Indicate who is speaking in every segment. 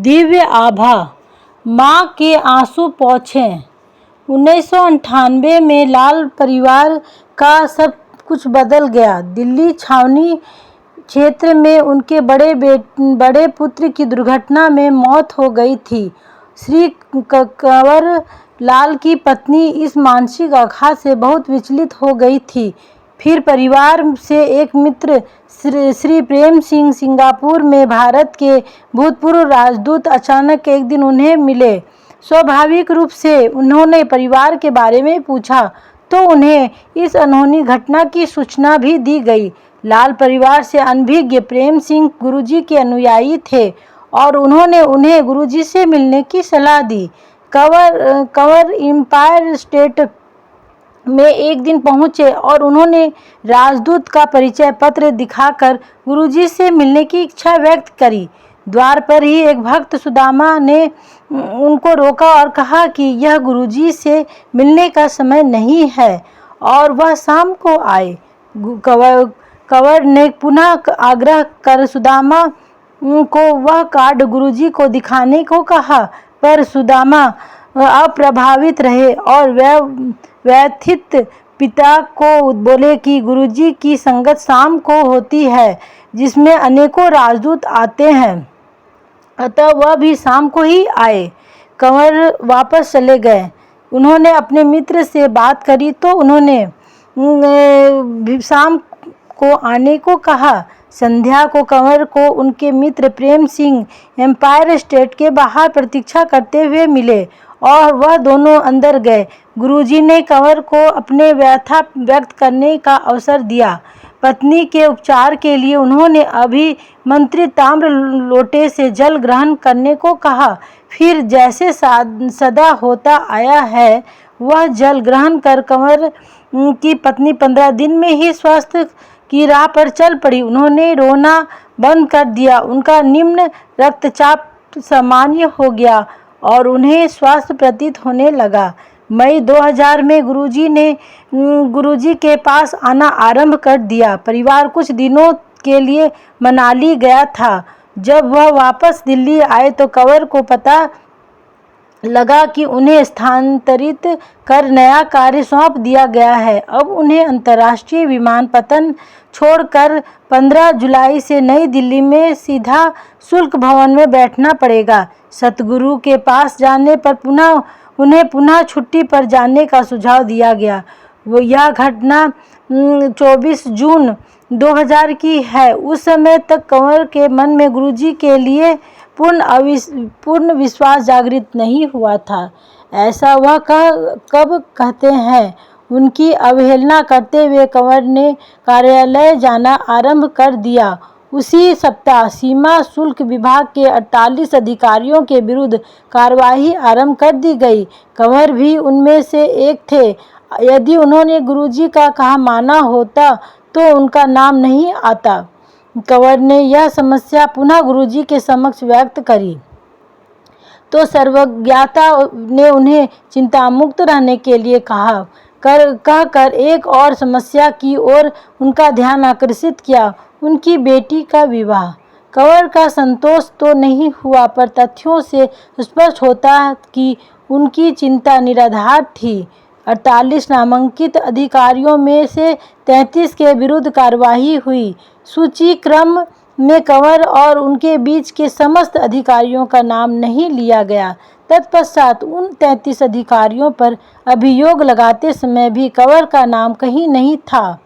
Speaker 1: दिव्य आभा, माँ के आंसू पोंछे। 1998 में लाल परिवार का सब कुछ बदल गया। दिल्ली छावनी क्षेत्र में उनके बड़े पुत्र की दुर्घटना में मौत हो गई थी। श्री कंवर लाल की पत्नी इस मानसिक आघात से बहुत विचलित हो गई थी। फिर परिवार से एक मित्र श्री प्रेम सिंह सिंगापुर में भारत के भूतपूर्व राजदूत अचानक एक दिन उन्हें मिले। स्वाभाविक रूप से उन्होंने परिवार के बारे में पूछा तो उन्हें इस अनहोनी घटना की सूचना भी दी गई। लाल परिवार से अनभिज्ञ प्रेम सिंह गुरुजी के अनुयायी थे और उन्होंने उन्हें गुरुजी से मिलने की सलाह दी। कंवर एम्पायर स्टेट में एक दिन पहुंचे और उन्होंने राजदूत का परिचय पत्र दिखाकर गुरुजी से मिलने की इच्छा व्यक्त करी। द्वार पर ही एक भक्त सुदामा ने उनको रोका और कहा कि यह गुरुजी से मिलने का समय नहीं है और वह शाम को आए। कंवर ने पुनः आग्रह कर सुदामा को वह कार्ड गुरुजी को दिखाने को कहा, पर सुदामा अप्रभावित रहे और व्यथित पिता को बोले कि गुरुजी की संगत शाम को होती है जिसमें अनेकों राजदूत आते हैं, अतः वह भी शाम को ही आए। कंवर वापस चले गए। उन्होंने अपने मित्र से बात करी तो उन्होंने शाम को आने को कहा। संध्या को कंवर को उनके मित्र प्रेम सिंह एम्पायर स्टेट के बाहर प्रतीक्षा करते हुए मिले और वह दोनों अंदर गए। गुरुजी ने कंवर को अपने व्यथा व्यक्त करने का अवसर दिया। पत्नी के उपचार के लिए उन्होंने अभिमंत्रित ताम्र लोटे से जल ग्रहण करने को कहा। फिर जैसे सदा होता आया है वह जल ग्रहण कर कंवर की पत्नी 15 दिन में ही स्वास्थ्य की राह पर चल पड़ी। उन्होंने रोना बंद कर दिया। उनका निम्न रक्तचाप सामान्य हो गया और उन्हें स्वास्थ्य प्रतीत होने लगा। मई 2000 में गुरुजी के पास आना आरंभ कर दिया। परिवार कुछ दिनों के लिए मनाली गया था। जब वह वापस दिल्ली आए तो कंवर को पता लगा कि उन्हें स्थानांतरित कर नया कार्य सौंप दिया गया है। अब उन्हें अंतर्राष्ट्रीय विमानपत्तन छोड़कर 15 जुलाई से नई दिल्ली में सीधा शुल्क भवन में बैठना पड़ेगा। सतगुरु के पास जाने पर उन्हें पुनः छुट्टी पर जाने का सुझाव दिया गया। यह घटना 24 जून 2000 की है। उस समय तक कंवर के मन में गुरुजी के लिए पूर्ण विश्वास जागृत नहीं हुआ था। ऐसा वह कब कहते हैं। उनकी अवहेलना करते हुए कंवर ने कार्यालय जाना आरंभ कर दिया। उसी सप्ताह सीमा शुल्क विभाग के 48 अधिकारियों के विरुद्ध कार्यवाही आरंभ कर दी गई। कंवर भी उनमें से एक थे। यदि उन्होंने गुरुजी का कहा माना होता तो उनका नाम नहीं आता। कंवर ने यह समस्या पुनः गुरुजी के समक्ष व्यक्त करी तो सर्वज्ञता ने उन्हें चिंतामुक्त रहने के लिए कहकर एक और समस्या की ओर उनका ध्यान आकर्षित किया, उनकी बेटी का विवाह। कंवर का संतोष तो नहीं हुआ, पर तथ्यों से स्पष्ट होता कि उनकी चिंता निराधार थी। 48 नामांकित अधिकारियों में से 33 के विरुद्ध कार्यवाही हुई। सूची क्रम में कंवर और उनके बीच के समस्त अधिकारियों का नाम नहीं लिया गया। तत्पश्चात उन 33 अधिकारियों पर अभियोग लगाते समय भी कंवर का नाम कहीं नहीं था।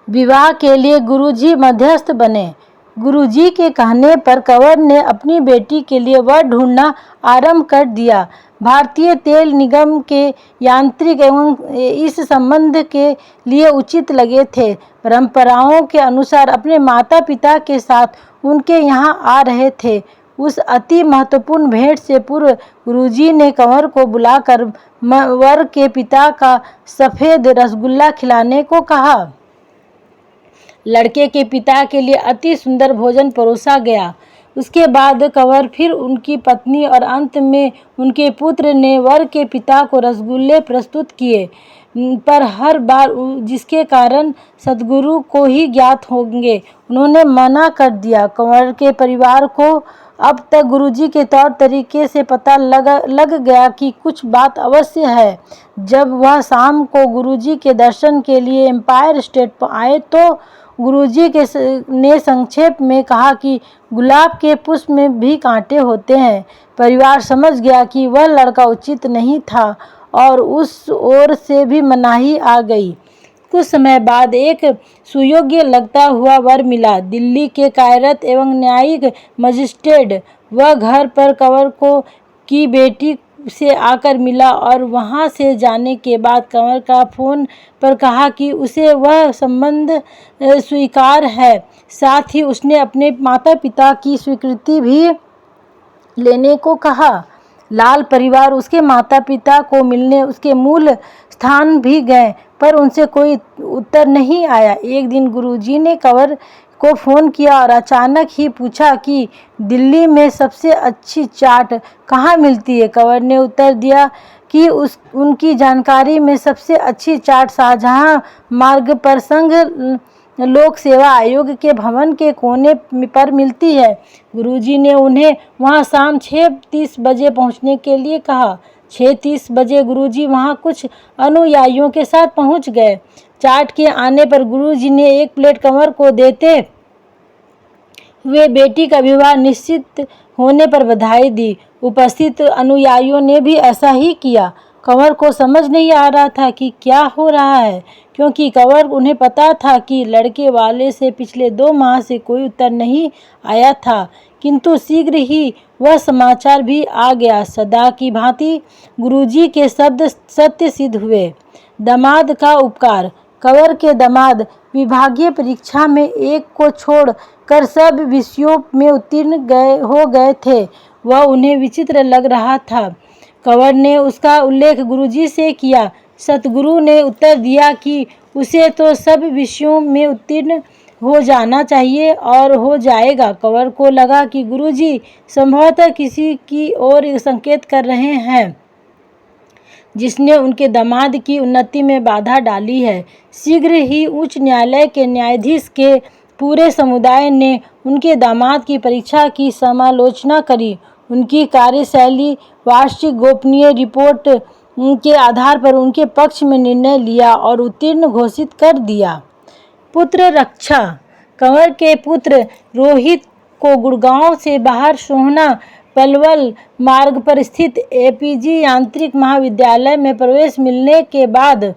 Speaker 1: विवाह के लिए गुरुजी मध्यस्थ बने। गुरुजी के कहने पर कंवर ने अपनी बेटी के लिए वर ढूंढना आरंभ कर दिया। भारतीय तेल निगम के यांत्रिक एवं इस संबंध के लिए उचित लगे थे। परंपराओं के अनुसार अपने माता पिता के साथ उनके यहाँ आ रहे थे। उस अति महत्वपूर्ण भेंट से पूर्व गुरुजी ने कंवर को बुलाकर वर के पिता का सफ़ेद रसगुल्ला खिलाने को कहा। लड़के के पिता के लिए अति सुंदर भोजन परोसा गया। उसके बाद कंवर, फिर उनकी पत्नी और अंत में उनके पुत्र ने वर के पिता को रसगुल्ले प्रस्तुत किए, पर हर बार जिसके कारण सदगुरु को ही ज्ञात होंगे, उन्होंने मना कर दिया। कंवर के परिवार को अब तक गुरुजी के तौर तरीके से पता लग गया कि कुछ बात अवश्य है। जब वह शाम को गुरुजी के दर्शन के लिए एम्पायर स्टेट आए तो गुरुजी ने संक्षेप में कहा कि गुलाब के पुष्प में भी कांटे होते हैं। परिवार समझ गया कि वह लड़का उचित नहीं था और उस ओर से भी मनाही आ गई। कुछ समय बाद एक सुयोग्य लगता हुआ वर मिला। दिल्ली के कार्यरत एवं न्यायिक मजिस्ट्रेट वह घर पर कंवर को की बेटी से आकर मिला और वहां से जाने के बाद कंवर का फोन पर कहा कि उसे वह संबंध स्वीकार है। साथ ही उसने अपने माता पिता की स्वीकृति भी लेने को कहा। लाल परिवार उसके माता पिता को मिलने उसके मूल स्थान भी गए, पर उनसे कोई उत्तर नहीं आया। एक दिन गुरुजी ने कंवर को फ़ोन किया और अचानक ही पूछा कि दिल्ली में सबसे अच्छी चाट कहाँ मिलती है। कंवर ने उत्तर दिया कि उनकी जानकारी में सबसे अच्छी चाट शाहजहां मार्ग पर संघ लोक सेवा आयोग के भवन के कोने पर मिलती है। गुरुजी ने उन्हें वहां शाम 6:30 बजे पहुंचने के लिए कहा। 6:30 बजे गुरुजी वहां कुछ अनुयायियों के साथ पहुंच गए। चाट के आने पर गुरुजी ने एक प्लेट कंवर को देते हुए बेटी का विवाह निश्चित होने पर बधाई दी। उपस्थित अनुयायियों ने भी ऐसा ही किया। कंवर को समझ नहीं आ रहा था कि क्या हो रहा है, क्योंकि कंवर उन्हें पता था कि लड़के वाले से पिछले 2 माह से कोई उत्तर नहीं आया था, किंतु शीघ्र ही वह समाचार भी आ गया। सदा की भांति गुरुजी के शब्द सत्य सिद्ध हुए। दामाद का उपकार। कंवर के दामाद विभागीय परीक्षा में एक को छोड़ कर सब विषयों में उत्तीर्ण हो गए थे। वह उन्हें विचित्र लग रहा था। कंवर ने उसका उल्लेख गुरुजी से किया। सतगुरु ने उत्तर दिया कि उसे तो सब विषयों में उत्तीर्ण हो जाना चाहिए और हो जाएगा। कंवर को लगा कि गुरुजी संभवतः किसी की ओर संकेत कर रहे हैं जिसने उनके दामाद की उन्नति में बाधा डाली है। शीघ्र ही उच्च न्यायालय के न्यायाधीश के पूरे समुदाय ने उनके दामाद की परीक्षा की समालोचना करी। उनकी कार्यशैली, वार्षिक गोपनीय रिपोर्ट के आधार पर उनके पक्ष में निर्णय लिया और उत्तीर्ण घोषित कर दिया। पुत्र रक्षा। कंवर के पुत्र रोहित को गुड़गांव से बाहर सोहना पलवल मार्ग पर स्थित एपीजी यांत्रिक महाविद्यालय में प्रवेश मिलने के बाद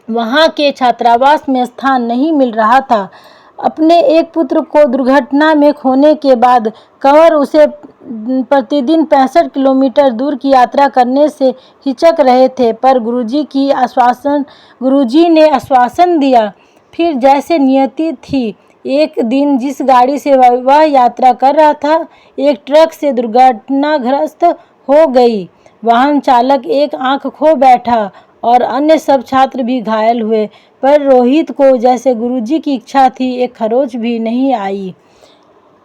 Speaker 1: वहां के छात्रावास में स्थान नहीं मिल रहा था। अपने एक पुत्र को दुर्घटना में खोने के बाद कंवर उसे प्रतिदिन 65 किलोमीटर दूर की यात्रा करने से हिचक रहे थे, पर गुरुजी ने आश्वासन दिया। फिर जैसे नियति थी, एक दिन जिस गाड़ी से वह यात्रा कर रहा था, एक ट्रक से दुर्घटनाग्रस्त हो गई। वाहन चालक एक आंख खो बैठा और अन्य सब छात्र भी घायल हुए, पर रोहित को, जैसे गुरुजी की इच्छा थी, एक खरोच भी नहीं आई।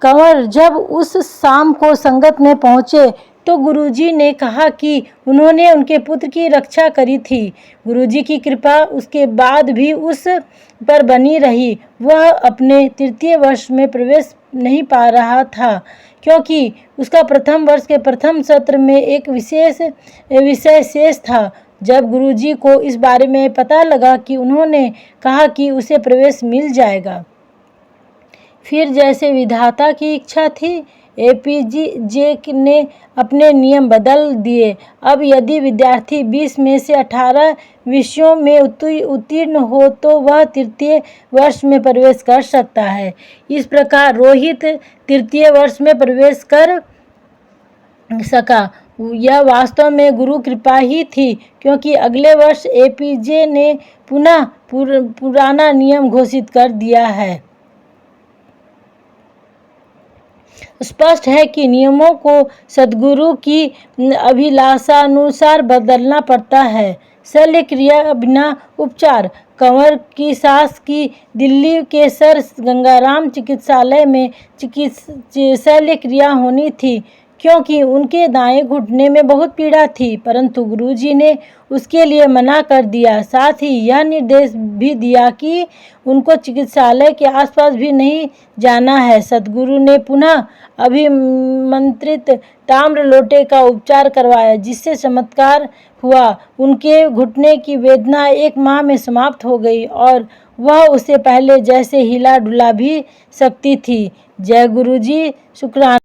Speaker 1: कंवर जब उस शाम को संगत में पहुंचे तो गुरुजी ने कहा कि उन्होंने उनके पुत्र की रक्षा करी थी। गुरुजी की कृपा उसके बाद भी उस पर बनी रही। वह अपने 3य वर्ष में प्रवेश नहीं पा रहा था, क्योंकि उसका प्रथम वर्ष के प्रथम सत्र में एक विषय शेष था। जब गुरुजी को इस बारे में पता लगा कि उन्होंने कहा कि उसे प्रवेश मिल जाएगा, फिर जैसे विधाता की इच्छा थी, एपीजे ने अपने नियम बदल दिए। अब यदि विद्यार्थी 20 में से 18 विषयों में उत्तीर्ण हो तो वह 3य वर्ष में प्रवेश कर सकता है। इस प्रकार रोहित 3य वर्ष में प्रवेश कर सका। यह वास्तव में गुरु कृपा ही थी, क्योंकि अगले वर्ष एपीजे ने पुनः पुराना नियम घोषित कर दिया है। स्पष्ट है कि नियमों को सद्गुरु की अभिलाषानुसार बदलना पड़ता है। शल्य क्रिया बिना उपचार। कंवर की सास की दिल्ली के सर गंगाराम चिकित्सालय में शल्य क्रिया होनी थी, क्योंकि उनके दाएं घुटने में बहुत पीड़ा थी, परंतु गुरुजी ने उसके लिए मना कर दिया। साथ ही यह निर्देश भी दिया कि उनको चिकित्सालय के आसपास भी नहीं जाना है। सद्गुरु ने पुनः अभिमंत्रित ताम्र लोटे का उपचार करवाया, जिससे चमत्कार हुआ। उनके घुटने की वेदना 1 माह में समाप्त हो गई और वह उससे पहले जैसे हिला डुला भी सकती थी। जय गुरुजी। शुक्राना।